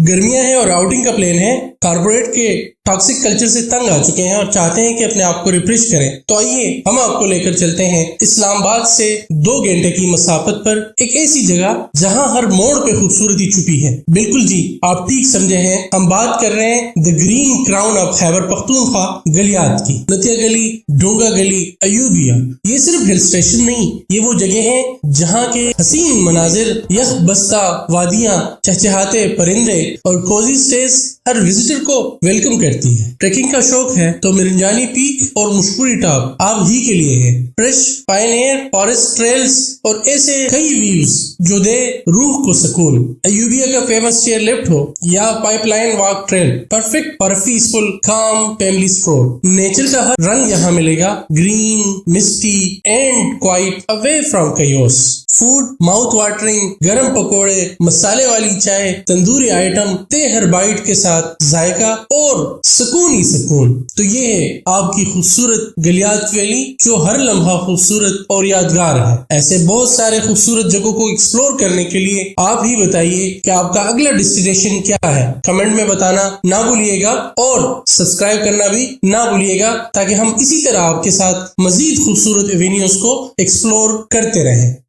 गर्मियां हैं और आउटिंग का प्लान है। कारपोरेट के टॉक्सिक कल्चर से तंग आ चुके हैं और चाहते हैं कि अपने आप को रिफ्रेश करें। तो आइए हम आपको लेकर चलते हैं इस्लामाबाद से 2 घंटे की मसाफत पर एक ऐसी जगह जहां हर मोड़ पे खूबसूरती छुपी है। बिल्कुल जी, आप ठीक समझे हैं, हम बात कर रहे हैं the green crown of Khyber Pakhtunkhwa Galiyat की। नतिया गली, डोंगा गली, अयूबिया, ये सिर्फ हिल स्टेशन नहीं, ये वो जगह है जहाँ के हसीन मनाजिर, यख बस्ता वादियां, चहचहाते परिंदे और कोजी स्टेज हर विजिटर को वेलकम करती है। ट्रैकिंग का शौक है तो मिरंजानी पीक और मुशकुरी टॉप आप ही के लिए है। फ्रेश पायनियर फॉरेस्ट ट्रेल्स और ऐसे कई व्यूज जो दे रूह को सुकून। अयूबिया का फेमस चेयर लिफ्ट हो या pipeline walk trail, perfect for peaceful calm family stroll. Nature का हर रंग यहाँ मिलेगा, green, misty and quiet away from chaos। Food mouth watering, गरम पकोड़े, मसाले वाली चाय, तंदूरी आइटम, ते हर बाइट के साथ जायका और सुकून ही सुकून। तो ये है आपकी खूबसूरत गलियात वैली जो हर लम्हा खूबसूरत और यादगार है। ऐसे बहुत सारे खूबसूरत जगहों को एक्सप्लोर करने के लिए आप ही बताइए कि आपका अगला डेस्टिनेशन क्या है। कमेंट में बताना ना भूलिएगा और सब्सक्राइब करना भी ना भूलिएगा ताकि हम इसी तरह आपके साथ मजीद खूबसूरत एवेन्यूज को एक्सप्लोर करते रहें।